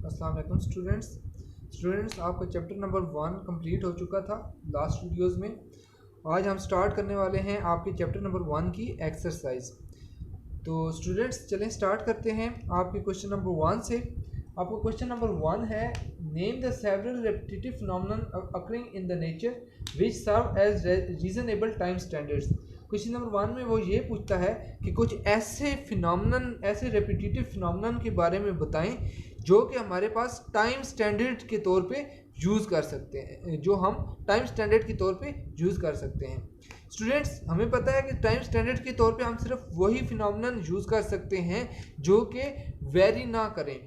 अस्सलाम वालेकुम स्टूडेंट्स आपका चैप्टर नंबर 1 कंप्लीट हो चुका था लास्ट वीडियोस में। आज हम स्टार्ट करने वाले हैं आपके चैप्टर नंबर 1 की एक्सरसाइज। तो स्टूडेंट्स चलें स्टार्ट करते हैं आपके क्वेश्चन नंबर 1 से। आपका क्वेश्चन नंबर 1 है, name the several repetitive phenomenon occurring in the nature which serve as reasonable time standards. Question number 1 में वो ये पूछता है कि कुछ ऐसे रेपिटेटिव फिनोमेनन के बारे में बताएं जो कि हमारे पास टाइम स्टैंडर्ड के तौर पे यूज़ कर सकते हैं, जो हम टाइम स्टैंडर्ड के तौर पे यूज़ कर सकते हैं। स्टूडेंट्स हमें पता है कि टाइम स्टैंडर्ड के तौर पे हम सिर्फ वही फिनोमेनन यूज़ कर सकते हैं जो कि वेरी ना करें,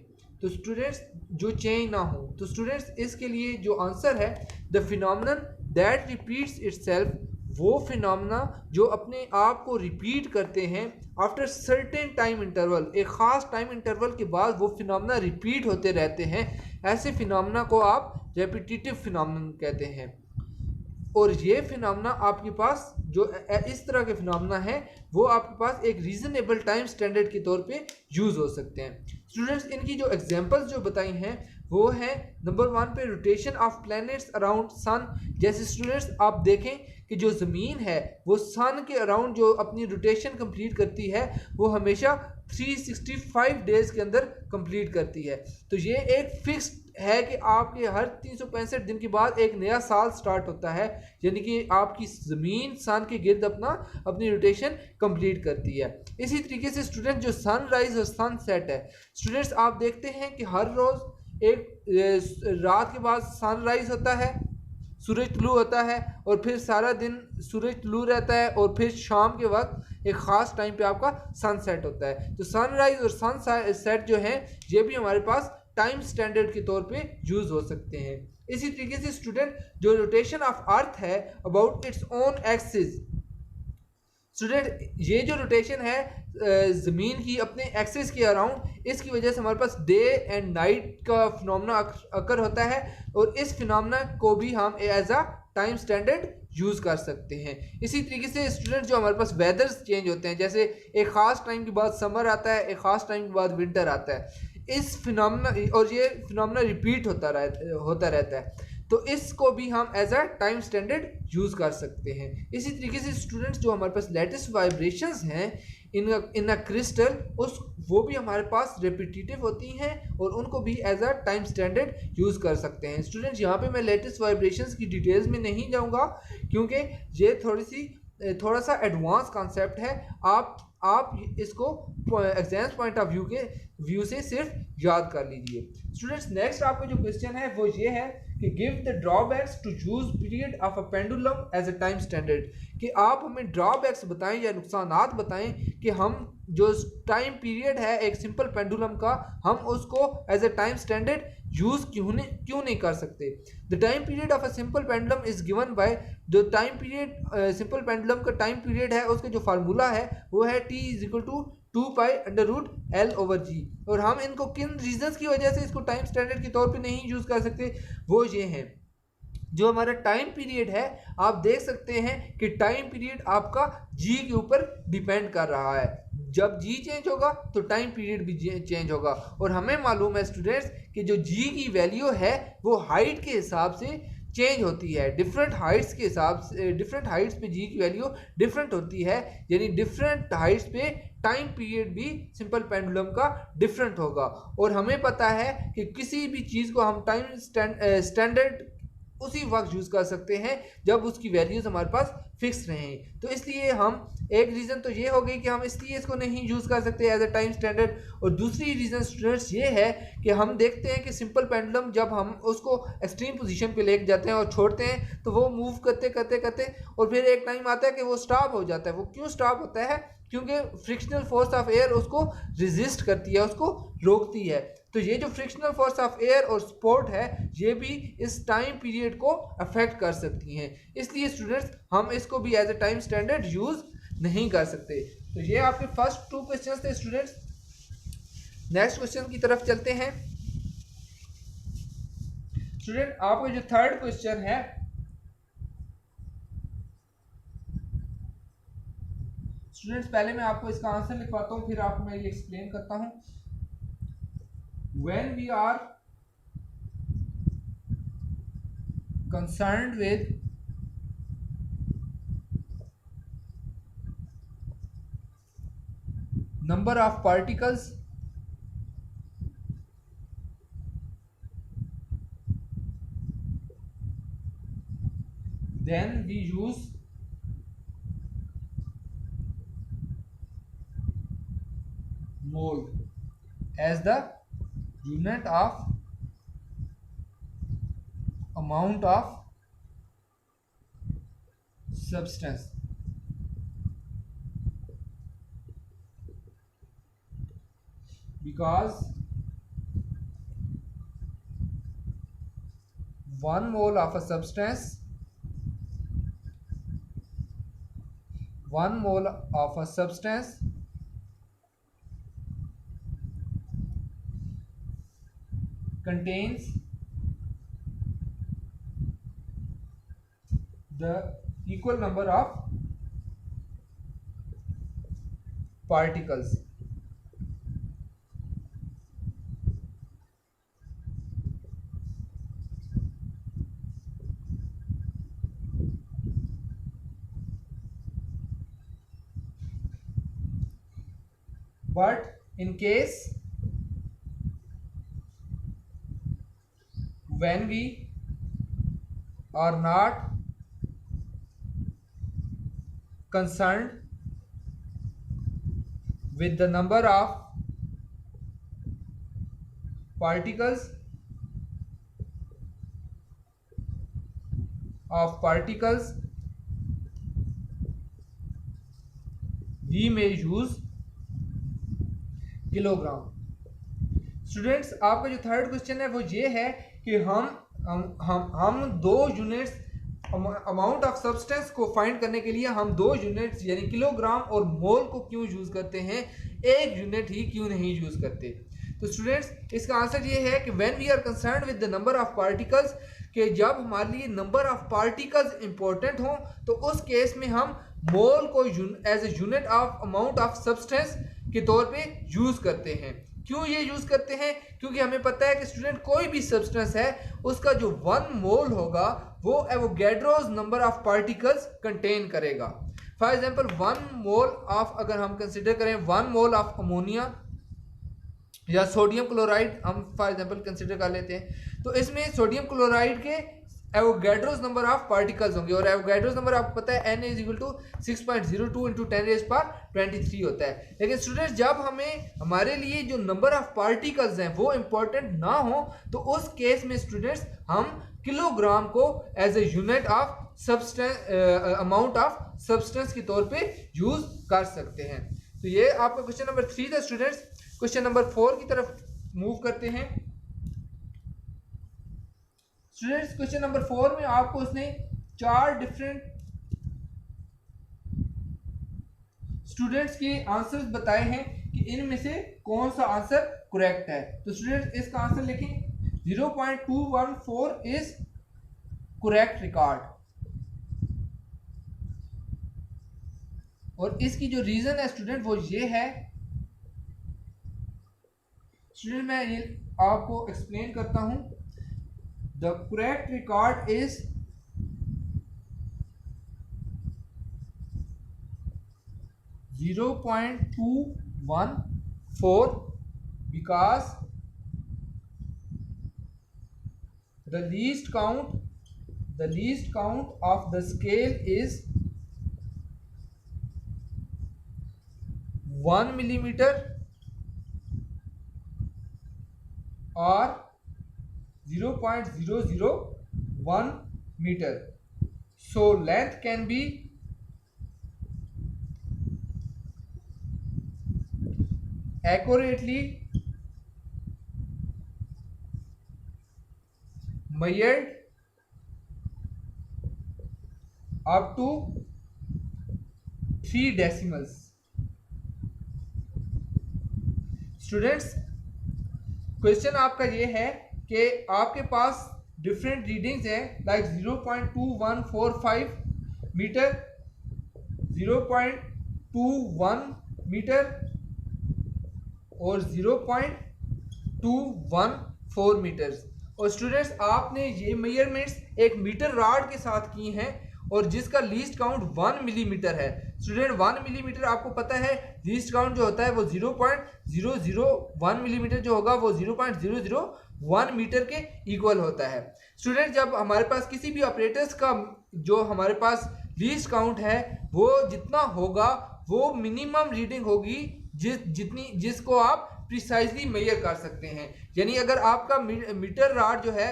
तो स्टूडेंट्स जो चेंज ना हो। तो स्टूडेंट्स इसके लिए जो आंसर है, the phenomenon that repeats itself, वो फिनोमेना जो अपने आप को रिपीट करते हैं आफ्टर सर्टेन टाइम इंटरवल, एक ख़ास टाइम इंटरवल के बाद वो फिनोमेना रिपीट होते रहते हैं, ऐसे फिनोमेना को आप रेपिटेटिव फिनोमेनन कहते हैं। और ये फिनोमेना आपके पास जो इस तरह के फिनोमेना है वो आपके पास एक रीजनेबल टाइम स्टैंडर्ड के तौर पे यूज़ हो सकते हैं। स्टूडेंट्स इनकी जो एग्जांपल्स जो बताई हैं वो है नंबर 1 पे rotation of planets around sun. जैसे स्टूडेंट्स आप देखें कि जो ज़मीन है वो सन के अराउंड जो अपनी रोटेशन कंप्लीट करती है वो हमेशा 365 डेज़ के अंदर कंप्लीट करती है। तो ये एक फिक्स है कि आपके हर 365 दिन के बाद एक नया साल स्टार्ट होता है, यानी कि आपकी ज़मीन सन के गिर्द अपनी रोटेशन कंप्लीट करती है। इसी तरीके से स्टूडेंट जो सनराइज और सनसेट है, स्टूडेंट्स आप देखते हैं कि हर रोज़ एक रात के बाद सनराइज होता है, सूरज तुलू होता है, और फिर सारा दिन सूरज तुलू रहता है, और फिर शाम के वक्त एक ख़ास टाइम पे आपका सनसेट होता है। तो सनराइज और सनसेट जो है ये भी हमारे पास टाइम स्टैंडर्ड के तौर पे यूज़ हो सकते हैं। इसी तरीके से स्टूडेंट जो रोटेशन ऑफ अर्थ है about its own axis, student ये जो रोटेशन है ज़मीन की अपने एक्सिस के अराउंड, इसकी वजह से हमारे पास डे एंड नाइट का फिनोमेना अकर होता है, और इस फिनोमेना को भी हम as a time standard use कर सकते हैं। इसी तरीके से स्टूडेंट जो हमारे पास वेदर्स चेंज होते हैं, जैसे एक ख़ास टाइम के बाद समर आता है, एक ख़ास टाइम के बाद विंटर आता है, इस फिनोमेना और ये फिनोमेना रिपीट होता रहता है, तो इसको भी हम as a time standard use कर सकते हैं। इसी तरीके से स्टूडेंट्स जो हमारे पास लेटेस्ट वाइब्रेशंस हैं इन अ क्रिस्टल, वो भी हमारे पास रेपिटेटिव होती हैं और उनको भी as a time standard use कर सकते हैं। स्टूडेंट्स यहाँ पे मैं लेटेस्ट वाइब्रेशंस की डिटेल्स में नहीं जाऊँगा क्योंकि ये थोड़ा सा एडवांस कॉन्सेप्ट है। आप इसको एग्जाम्स पॉइंट ऑफ व्यू से सिर्फ याद कर लीजिए। स्टूडेंट्स नेक्स्ट आपका जो क्वेश्चन है वो ये है कि give the drawbacks to use period of a pendulum as a time standard, कि आप हमें ड्रॉबैक्स बताएं या नुकसानात बताएं कि हम जो टाइम पीरियड है एक सिंपल पेंडुलम का, हम उसको as a time standard use क्यों नहीं कर सकते। The time period of a simple pendulum is given by, जो टाइम पीरियड सिंपल पेंडुलम का टाइम पीरियड है उसका जो फार्मूला है वो है t is equal to 2π√L/g। और हम इनको किन रीजंस की वजह से इसको टाइम स्टैंडर्ड के तौर पे नहीं यूज कर सकते, वो ये हैं, जो हमारा टाइम पीरियड है आप देख सकते हैं कि टाइम पीरियड आपका जी के ऊपर डिपेंड कर रहा है। जब जी चेंज होगा तो टाइम पीरियड भी चेंज होगा, और हमें मालूम है स्टूडेंट्स कि जो जी की वैल्यू है वो हाइट के हिसाब से चेंज होती है। डिफरेंट हाइट्स के हिसाब से डिफरेंट हाइट्स पे जी की वैल्यू डिफरेंट होती है, यानी डिफरेंट हाइट्स पे टाइम पीरियड भी सिंपल पेंडुलम का डिफरेंट होगा। और हमें पता है कि किसी भी चीज़ को हम टाइम स्टैंडर्ड उसी वक्त यूज़ कर सकते हैं जब उसकी वैल्यूज़ हमारे पास फिक्स रहें। तो इसलिए हम एक रीज़न तो ये हो गई कि हम इसलिए इसको नहीं यूज़ कर सकते एज अ टाइम स्टैंडर्ड, और दूसरी रीज़न स्टूडेंट्स ये है कि हम देखते हैं कि सिंपल पेंडुलम जब हम उसको एक्सट्रीम पोजीशन पे लेके जाते हैं और छोड़ते हैं तो वो मूव करते करते करते और फिर एक टाइम आता है कि वो स्टॉप हो जाता है। वो क्यों स्टॉप होता है? क्योंकि फ्रिक्शनल फोर्स ऑफ एयर उसको रेजिस्ट करती है, उसको रोकती है। तो ये जो फ्रिक्शनल फोर्स ऑफ एयर और सपोर्ट है ये भी इस टाइम पीरियड को अफेक्ट कर सकती हैं, इसलिए स्टूडेंट्स हम इसको भी as a time standard use नहीं कर सकते। तो ये आपके फर्स्ट 2 क्वेश्चंस थे स्टूडेंट्स। नेक्स्ट क्वेश्चन की तरफ चलते हैं। स्टूडेंट आपका जो थर्ड क्वेश्चन है, स्टूडेंट्स पहले मैं आपको इसका आंसर लिखवाता हूँ फिर आपको मैं ये एक्सप्लेन करता हूँ। When we are concerned with number of particles then we use mole as the unit of amount of substance. Because 1 mole of a substance, 1 mole of a substance contains the equal number of particles. But in case when we are not concerned with the number of particles we may use kilogram. Students आपका जो third question है वो ये है कि हम दो units amount of substance को फाइंड करने के लिए हम दो यूनिट्स यानी किलोग्राम और मोल को क्यों यूज करते हैं, एक यूनिट ही क्यों नहीं यूज करते. तो स्टूडेंट्स इसका आंसर ये है कि when we are concerned with the number of particles, कि जब हमारे लिए नंबर ऑफ पार्टिकल्स इंपॉर्टेंट हो तो उस केस में हम मोल को as a unit of amount of substance के तौर पे यूज करते हैं. क्यों ये यूज करते हैं? क्योंकि हमें पता है कि स्टूडेंट कोई भी सब्सटेंस है उसका जो 1 मोल होगा वो Avogadro's number of particles contain करेगा. फॉर एग्जांपल 1 मोल ऑफ, अगर हम कंसिडर करें 1 मोल ऑफ अमोनिया या सोडियम क्लोराइड हम फॉर एग्जांपल कंसिडर कर लेते हैं, तो इसमें सोडियम क्लोराइड के एवोगैड्रोस नंबर ऑफ पार्टिकल्स होंगे और एवोगैड्रोस नंबर आपको पता है n is equal to 6.02 into 10⁻23 होता है. लेकिन स्टूडेंट्स जब हमारे लिए जो नंबर ऑफ पार्टिकल्स हैं वो इंपॉर्टेंट ना हो तो उस केस में स्टूडेंट्स हम किलोग्राम को as a unit of substance amount of substance के तौर पे यूज कर सकते हैं. तो ये आपका क्वेश्चन नंबर 3 था स्टूडेंट्स. क्वेश्चन नंबर 4 की तरफ मूव करते हैं. स्टूडेंट्स क्वेश्चन नंबर 4 में आपको उसने 4 डिफरेंट स्टूडेंट्स के आंसर्स बताए हैं कि इनमें से कौन सा आंसर करेक्ट है. तो स्टूडेंट्स इसका आंसर लिखें 0.214 इज करेक्ट रिकॉर्ड. और इसकी जो रीजन है स्टूडेंट वो ये है, स्टूडेंट मैं ये आपको एक्सप्लेन करता हूं. The correct record is 0.214 because the least count of the scale is 1 millimeter or 0.001 meter. So length can be accurately measured up to 3 decimals. Students question आपका ये है कि आपके पास डिफरेंट रीडिंग्स हैं लाइक 0.2145 मीटर, 0.21 मीटर और 0.214 metres. और students आपने ये मेजरमेंट्स एक मीटर रॉड के साथ की हैं और जिसका लीस्ट काउंट 1 मिलीमीटर है। स्टूडेंट 1 मिलीमीटर आपको पता है लीस्ट काउंट जो होता है वो 0.001 मिलीमीटर जो होगा वो 0.001 मीटर के इक्वल होता है। स्टूडेंट जब हमारे पास किसी भी ऑपरेटर्स का जो हमारे पास लीस्ट काउंट है वो जितना होगा वो मिनिमम रीडिंग होगी जिसको आप प्रिसाइजली मेजर कर सकते हैं। यानी अगर आपका मीटर रॉड जो है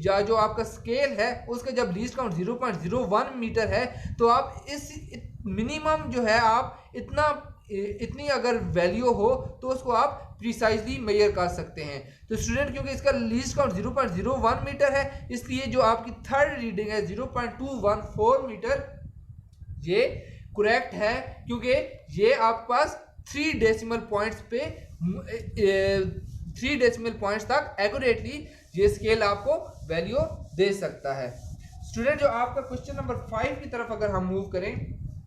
या जो आपका स्केल है उसका जब लीस्ट काउंट 0.01 मीटर है तो आप इस मिनिमम जो है आप इतनी अगर वैल्यू हो तो उसको आप प्रिसाइजली मेजर कर सकते हैं। तो स्टूडेंट क्योंकि इसका लीस्ट काउंट 0.01 मीटर है इसलिए जो आपकी थर्ड रीडिंग है 0.214 मीटर ये करेक्ट है, क्योंकि ये आपके पास 3 डेसिमल पॉइंट्स पे 3 डेसिमल पॉइंट्स तक एक्यूरेटली ये स्केल आपको वैल्यू दे सकता है। स्टूडेंट जो आपका क्वेश्चन नंबर 5 की तरफ अगर हम मूव करें,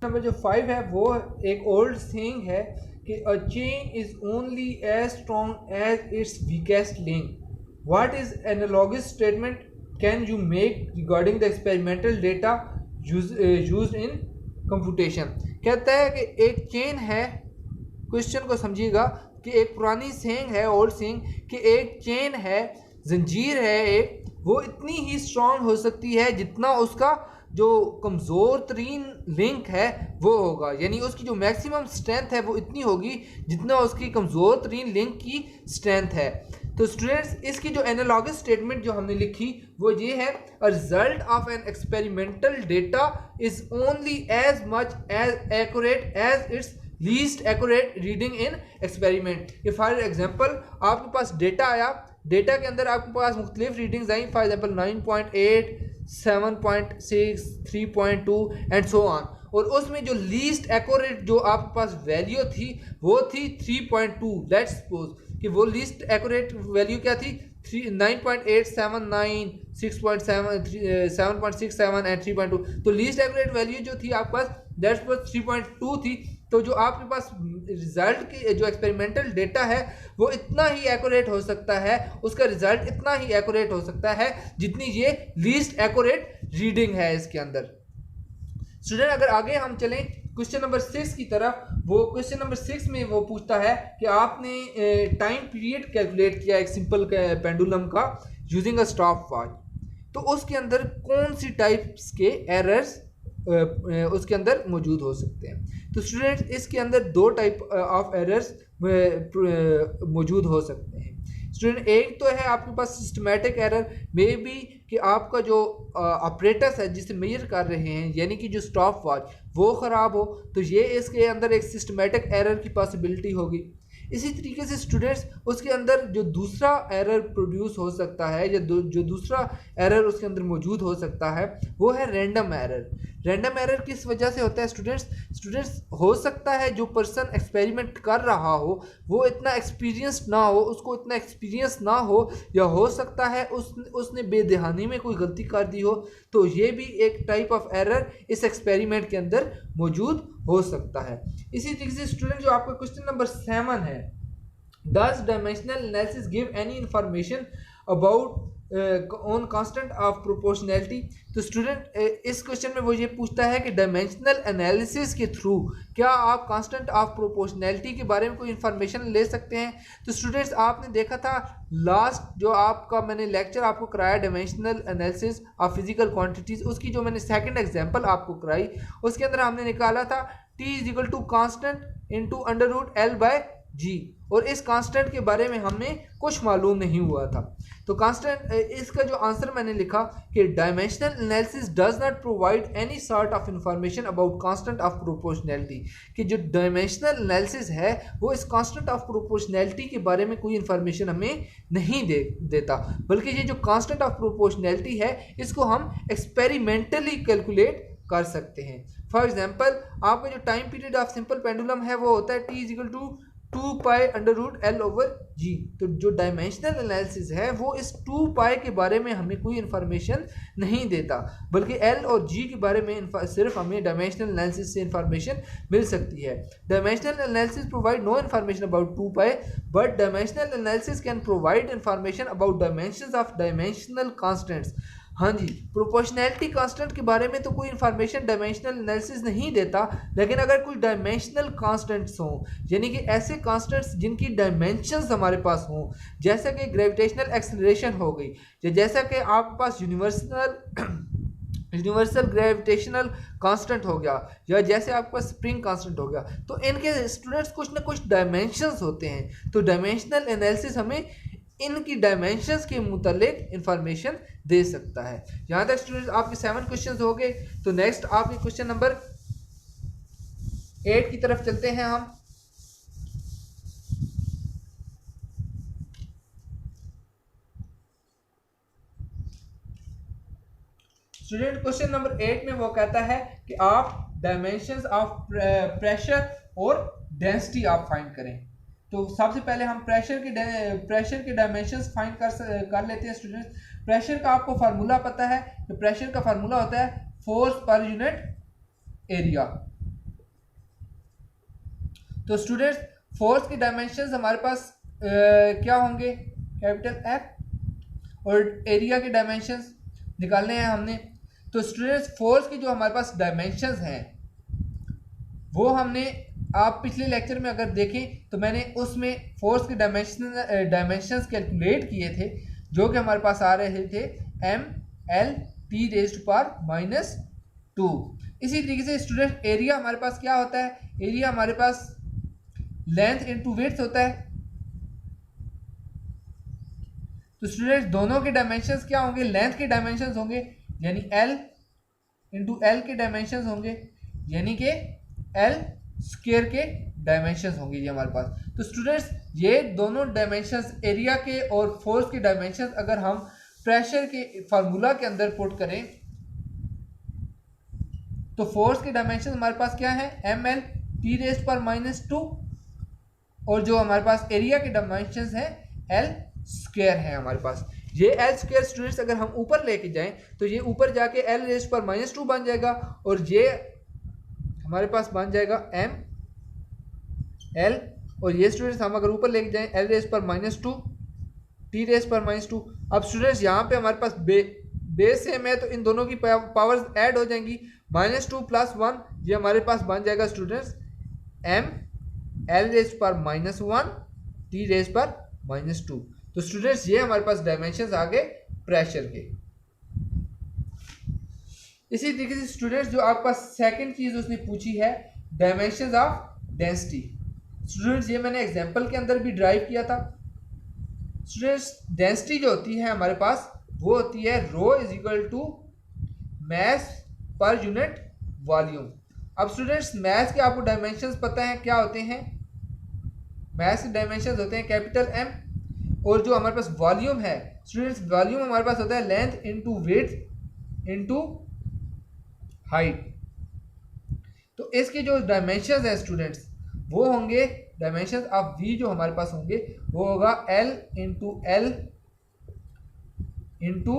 नंबर जो 5 है वो एक ओल्ड सेइंग है कि a chain is only as strong as its weakest link. What is analogous statement can you make regarding the experimental data used in computation. कहता है कि एक चेन है, क्वेश्चन को समझिएगा कि एक पुरानी सेइंग है, ओल्ड सेइंग, कि एक चेन है, जंजीर है एक, वो इतनी ही स्ट्रांग हो सकती है जितना उसका जो कमज़ोर तरीन लिंक है वो होगा। यानी उसकी जो मैक्सिमम स्ट्रेंथ है वो इतनी होगी जितना उसकी कमज़ोर तरीन लिंक की स्ट्रेंथ है। तो स्टूडेंट्स इसकी जो एनालॉगस स्टेटमेंट जो हमने लिखी वो ये है, a result of an experimental data is only as much as accurate as its least accurate reading in experiment. ये फॉर एग्जांपल आपके पास डेटा आया, डेटा के अंदर आपके पास मुख्तलिफ readings I, for example 9.8, 7.6, 3.2 and so on, और उसमें जो लीस्ट एक्यूरेट जो आपके पास वैल्यू थी वो थी 3.2। लेट्स सपोज कि वो लीस्ट एक्यूरेट वैल्यू क्या थी, 9.879, 6.7, 7.67 एंड 3.2। तो लीस्ट एक्यूरेट वैल्यू जो थी आपके पास दैट्स वाज 3.2 थी। तो जो आपके पास रिजल्ट की जो एक्सपेरिमेंटल डेटा है वो इतना ही एक्यूरेट हो सकता है, उसका रिजल्ट इतना ही एक्यूरेट हो सकता है जितनी ये लीस्ट एक्यूरेट रीडिंग है इसके अंदर। स्टूडेंट अगर आगे हम चलें क्वेश्चन नंबर 6 की तरफ, वो क्वेश्चन नंबर 6 में वो पूछता है कि आपने टाइम पीरियड कैलकुलेट किया एक सिंपल पेंडुलम का यूजिंग अ स्टॉप वॉच, तो उसके अंदर कौन सी टाइप्स के एरर्स उसके अंदर मौजूद हो सकते हैं। तो स्टूडेंट्स इसके अंदर 2 टाइप ऑफ एरर्स मौजूद हो सकते हैं। स्टूडेंट एक तो है आपके पास सिस्टमेटिक एरर, मे बी कि आपका जो ऑपरेटर्स है जिसे मेजर कर रहे हैं यानी कि जो स्टॉप वॉच वो ख़राब हो, तो ये इसके अंदर एक सिस्टमेटिक एरर की पॉसिबिलिटी होगी। इसी तरीके से स्टूडेंट्स उसके अंदर जो दूसरा एरर प्रोड्यूस हो सकता है या जो दूसरा एरर उसके अंदर मौजूद हो सकता है वो है रैंडम एरर। रैंडम एरर किस वजह से होता है स्टूडेंट्स हो सकता है जो पर्सन एक्सपेरिमेंट कर रहा हो वो इतना एक्सपीरियंस ना हो, उसको इतना एक्सपीरियंस ना हो, या हो सकता है उसने बेदहानी में कोई गलती कर दी हो, तो ये भी एक टाइप ऑफ एरर इस एक्सपेरिमेंट के अंदर मौजूद हो सकता है। इसी तरीके से स्टूडेंट जो आपका क्वेश्चन नंबर 7 है, does dimensional analysis give any information about on constant of proportionality. तो स्टूडेंट इस क्वेश्चन में वो ये पूछता है कि डायमेंशनल एनालिसिस के थ्रू क्या आप कांस्टेंट ऑफ प्रोपोर्शनैलिटी के बारे में कोई इंफॉर्मेशन ले सकते हैं। तो स्टूडेंट्स आपने देखा था लास्ट जो आपका मैंने लेक्चर आपको कराया dimensional analysis of physical quantities, उसकी जो मैंने सेकंड एग्जांपल आपको कराई उसके अंदर हमने निकाला था T is equal to constant into under root L by G, और इस कांस्टेंट के बारे में हमें कुछ मालूम नहीं हुआ था। तो कांस्टेंट इसका जो आंसर मैंने लिखा कि dimensional analysis does not provide any sort of information about constant of proportionality, कि जो डायमेंशनल एनालिसिस है वो इस कांस्टेंट ऑफ प्रोपोर्शनैलिटी के बारे में कोई इंफॉर्मेशन हमें नहीं देता, बल्कि ये जो कांस्टेंट ऑफ प्रोपोर्शनैलिटी है इसको हम एक्सपेरिमेंटली कैलकुलेट कर सकते हैं। फॉर एग्जाम्पल आपका जो time period of simple pendulum है वो होता है T is equal to 2 pi under root L over G. तो जो डायमेंशनल एनालिसिस है वो इस 2 पाई के बारे में हमें कोई इन्फॉर्मेशन नहीं देता, बल्कि एल और जी के बारे में सिर्फ हमें डायमेंशनल एनालिसिस से इन्फॉर्मेशन मिल सकती है। Dimensional analysis provide no information about 2 pi, but dimensional analysis can provide information about dimensions of dimensional constants. हाँ जी, प्रोपोर्शनैलिटी कांस्टेंट के बारे में तो कोई इन्फॉर्मेशन डायमेंशनल एनालिसिस नहीं देता, लेकिन अगर कोई डायमेंशनल कांस्टेंट्स हों, यानी कि ऐसे कांस्टेंट्स जिनकी डायमेंशंस हमारे पास हों, जैसा कि ग्रेविटेशनल एक्सेलरेशन हो गई, या जैसा कि आपके पास यूनिवर्सल ग्रेविटेशनल कांस्टेंट हो गया, या जैसे आपके पास स्प्रिंग कांस्टेंट हो गया, तो इनके स्टूडेंट्स कुछ ना कुछ डायमेंशंस होते हैं। तो डायमेंशनल एनालिसिस हमें इनकी डायमेंशंस के मुतालिक इंफॉर्मेशन दे सकता है। यहाँ तक स्टूडेंट्स आपके 7 क्वेश्चंस हो गए। तो नेक्स्ट आपके क्वेश्चन नंबर 8 की तरफ चलते हैं हम। स्टूडेंट क्वेश्चन नंबर 8 में वो कहता है कि आप डायमेंशंस ऑफ प्रेशर और डेंसिटी आप फाइंड करें। तो सबसे पहले हम प्रेशर के डायमेंशंस फाइंड कर लेते हैं स्टूडेंट्स। प्रेशर का आपको फार्मूला पता है, तो प्रेशर का फार्मूला होता है फोर्स पर यूनिट एरिया। तो स्टूडेंट्स फोर्स के डायमेंशंस हमारे पास क्या होंगे, कैपिटल एफ, और एरिया के डायमेंशंस निकालने हैं हमने। तो स्टूडेंट्स फोर्स की जो हमारे पास डायमेंशंस हैं वो हमने, आप पिछले लेक्चर में अगर देखें तो मैंने उसमें फोर्स के डायमेंशंस कैलकुलेट किए थे, जो कि हमारे पास आ रहे थे mL/T⁻²। इसी तरीके से स्टूडेंट एरिया हमारे पास क्या होता है, एरिया हमारे पास लेंथ इंटू विड्थ होता है। तो स्टूडेंट्स दोनों के डायमेंशंस क्या होंगे, लेंथ के डायमेंशंस होंगे, यानी L इंटू एल के डायमेंशंस होंगे, यानी कि L स्क्वायर के डायमेंशंस होंगे ये हमारे पास। तो स्टूडेंट्स ये दोनों डायमेंशंस एरिया के और फोर्स के डायमेंशंस अगर हम प्रेशर के फार्मूला के अंदर पुट करें तो फोर्स के डायमेंशंस हमारे पास क्या है, mL/2, और जो हमारे पास एरिया के डायमेंशंस है L स्क्वायर है हमारे पास। ये L स्क्वायर स्टूडेंट्स अगर हम ऊपर लेके जाएं तो ये ऊपर जाके L⁻² बन जाएगा, और ये हमारे पास बन जाएगा mL, और ये स्टूडेंट्स हम अगर ऊपर लेके जाएं L⁻², T⁻²। अब स्टूडेंट्स यहाँ पे हमारे पास बेस सेम है, तो इन दोनों की पावर्स ऐड हो जाएंगी, -2 + 1, ये हमारे पास बन जाएगा स्टूडेंट्स mL⁻⁻1 T⁻²। तो स्टूडेंट्स ये हमारे पास डायमेंशंस आ गए प्रेशर के। इसी तरीके से स्टूडेंट्स जो आपका सेकंड चीज उसने पूछी है, डायमेंशंस ऑफ डेंसिटी। स्टूडेंट्स ये मैंने एग्जांपल के अंदर भी ड्राइव किया था। स्टूडेंट्स डेंसिटी जो होती है हमारे पास वो होती है ρ mass पर यूनिट वॉल्यूम। अब स्टूडेंट्स मैथ के आपको डायमेंशंस पता है क्या होते हैं, मैथ के डायमेंशंस होते हैं कैपिटल M, और जो हमारे पास वॉल्यूम है स्टूडेंट्स, वॉल्यूम हमारे पास होता है length into width into height. तो इसके जो डायमेंशंस है स्टूडेंट्स वो होंगे, डायमेंशंस ऑफ V जो हमारे पास होंगे वो होगा L into L into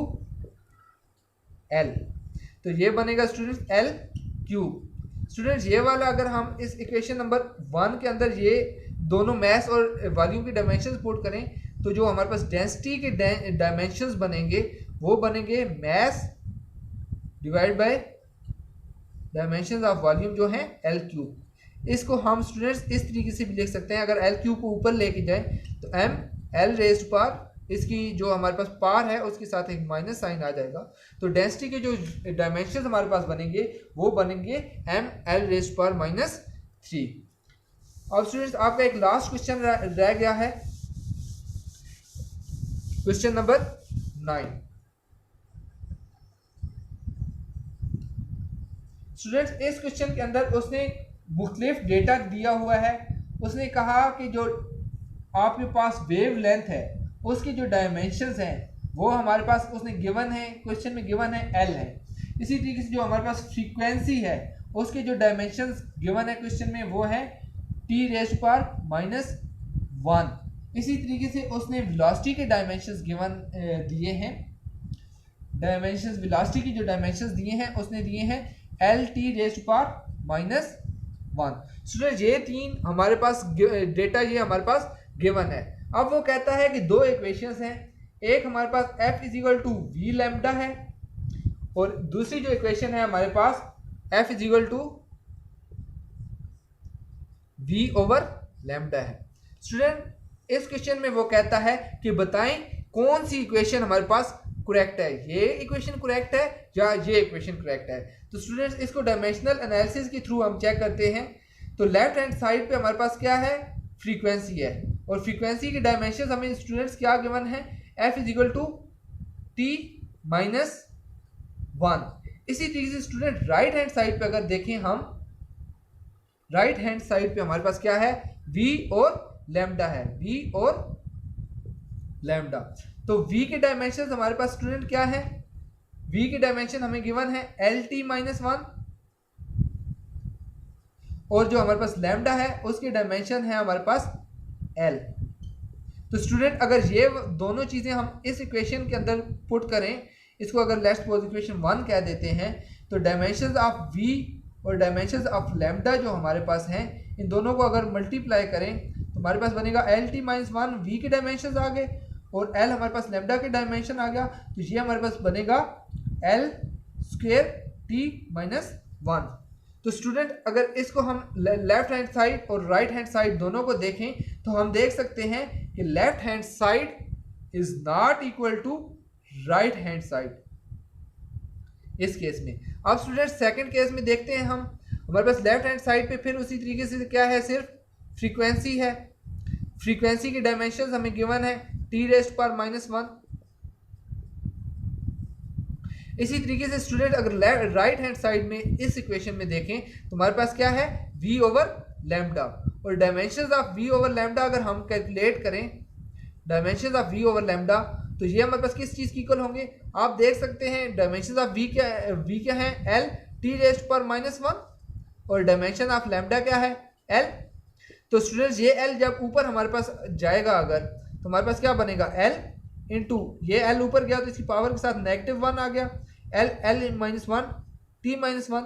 L। तो ये बनेगा स्टूडेंट्स L3। स्टूडेंट्स ये वाला अगर हम इस इक्वेशन नंबर 1 के अंदर ये दोनों मैस और वॉल्यूम की डायमेंशंस पुट करें तो जो हमारे पास डेंसिटी के डायमेंशंस बनेंगे वो बनेंगे mass divide by dimensions of volume जो है L3। इसको हम स्टूडेंट्स इस तरीके से भी लिख सकते हैं, अगर L3 को ऊपर लेके जाएं तो mL⁻, इसकी जो हमारे पास पार है उसके साथ एक माइनस साइन आ जाएगा। तो डेंसिटी के जो डायमेंशंस हमारे पास बनेंगे वो बनेंगे mL⁻3। अब स्टूडेंट्स आपका एक लास्ट क्वेश्चन रह गया है, क्वेश्चन नंबर 9। स्टूडेंट्स इस क्वेश्चन के अंदर उसने मुख्तलिफ डेटा दिया हुआ है। उसने कहा कि जो आपके पास वेव लेंथ है उसकी जो डायमेंशंस हैं वो हमारे पास उसने गिवन है, क्वेश्चन में गिवन है L है। इसी तरीके से जो हमारे पास फ्रीक्वेंसी है उसके जो डायमेंशंस गिवन है क्वेश्चन में वो है टी रेज़ पावर -1। इसी तरीके से उसने वेलोसिटी के डायमेंशंस गिवन दिए हैं, डायमेंशंस वेलोसिटी की जो डायमेंशंस दिए हैं उसने दिए हैं L T rays power -1। Student ये तीन हमारे पास डेटा ये हमारे पास गिवन है। अब वो कहता है कि दो इक्वेशंस हैं, एक हमारे पास f is equal to v lambda है और दूसरी जो इक्वेशन है हमारे पास f is equal to v over lambda है। स्टूडेंट इस क्वेश्चन में वो कहता है कि बताएं कौन सी इक्वेशन हमारे पास करेक्ट है, ये इक्वेशन करेक्ट है या ये इक्वेशन करेक्ट है। तो स्टूडेंट्स इसको डायमेंशनल एनालिसिस के थ्रू हम चेक करते हैं। तो लेफ्ट हैंड साइड पे हमारे पास क्या है, फ्रीक्वेंसी है और फ्रीक्वेंसी की डायमेंशन हमें स्टूडेंट्स क्या गिवन है, f इजिकल टू t -1। इसी तरीके से स्टूडेंट राइट हैंड साइड पे अगर देखें हम, राइट हैंड साइड पे हमारे पास क्या है, v और लैम्डा है, v और लैम्डा। तो v के डायमेंशन हमारे पास स्टूडेंट क्या है, v की डायमेंशन हमें गिवन है lt -1 और जो हमारे पास लैम्डा है उसकी डायमेंशन है हमारे पास l। तो स्टूडेंट अगर ये दोनों चीज़ें हम इस इक्वेशन के अंदर पुट करें, इसको अगर लेट्स सपोज इक्वेशन 1 कह देते हैं, तो डायमेंशंस ऑफ v और डायमेंशंस ऑफ लैम्डा जो हमारे पास हैं इन दोनों को अगर मल्टीप्लाई करें तो हमारे पास बनेगा lt -1, v के डायमेंशंस आ गए और l हमारे पास लैम्डा के डायमेंशन आ गया, तो ये हमारे पास बनेगा l स्क्वायर t -1। तो स्टूडेंट अगर इसको हम लेफ्ट हैंड साइड और राइट हैंड साइड दोनों को देखें तो हम देख सकते हैं कि left hand side is not equal to right hand side इस केस में। अब स्टूडेंट सेकंड केस में देखते हैं हम, हमारे पास लेफ्ट हैंड साइड पे फिर उसी तरीके से क्या है, सिर्फ फ्रीक्वेंसी है। फ्रीक्वेंसी की डायमेंशन हमें गिवन है टी रेज़ पावर -1। इसी तरीके से स्टूडेंट अगर राइट हैंड साइड में इस इक्वेशन में देखें तो हमारे पास क्या है, v ओवर लैम्डा और dimensions of v over lambda अगर हम कैलकुलेट करें dimensions of v over lambda तो ये हमारे पास किस चीज़ की इक्वल होंगे, आप देख सकते हैं डायमेंशंस ऑफ v क्या है, l t रेज़ पावर -1 और डायमेंशन ऑफ लैम्डा क्या है, l। तो स्टूडेंट्स ये l जब ऊपर हमारे पास जाएगा अगर तो हमारे पास क्या बनेगा, l इंटू ये l ऊपर गया तो इसकी पावर के साथ -1 आ गया, l -1 t -1।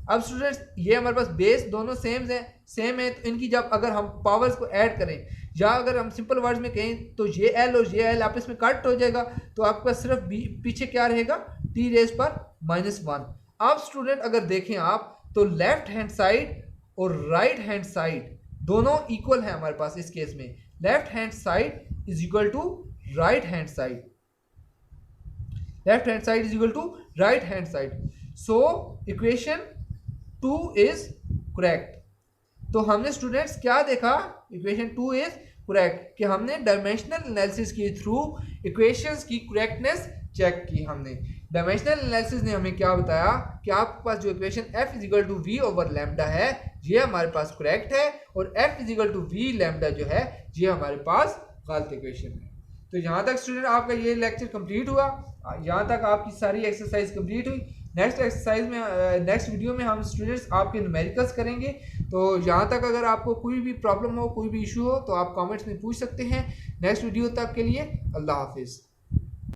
अब स्टूडेंट्स ये हमारे पास बेस दोनों सेम है तो इनकी जब अगर हम पावर्स को ऐड करें या अगर हम सिंपल वर्ड्स में कहें तो ये l और ये l आपस में कट हो जाएगा, तो आपके पास सिर्फ पीछे क्या रहेगा, t रेज़ पावर -1। अब स्टूडेंट अगर देखें आप तो लेफ्ट हैंड साइड और राइट हैंड साइड दोनों इक्वल है हमारे पास। इस केस में left hand side is equal to right hand side, left hand side is equal to right hand side. So equation 2 is correct. तो हमने स्टूडेंट्स क्या देखा, इक्वेशन 2 इज करेक्ट कि हमने डायमेंशनल एनालिसिस के थ्रू इक्वेशंस की correctness check की। हमने डायमेंशनल एनालिसिस ने हमें क्या बताया कि आपके पास जो equation f is equal to v over lambda है ये हमारे पास करेक्ट है और f is equal to v lambda जो है ये हमारे पास गलत इक्वेशन है। तो यहाँ तक स्टूडेंट आपका ये लेक्चर कंप्लीट हुआ, यहाँ तक आपकी सारी एक्सरसाइज कंप्लीट हुई। नेक्स्ट एक्सरसाइज में नेक्स्ट वीडियो में हम स्टूडेंट्स आपके न्यूमेरिकल्स करेंगे। तो यहाँ तक अगर आपको कोई भी प्रॉब्लम हो, कोई भी इशू हो तो आप कमेंट्स में पूछ सकते हैं। नेक्स्ट वीडियो तक के लिए अल्लाह हाफिज़।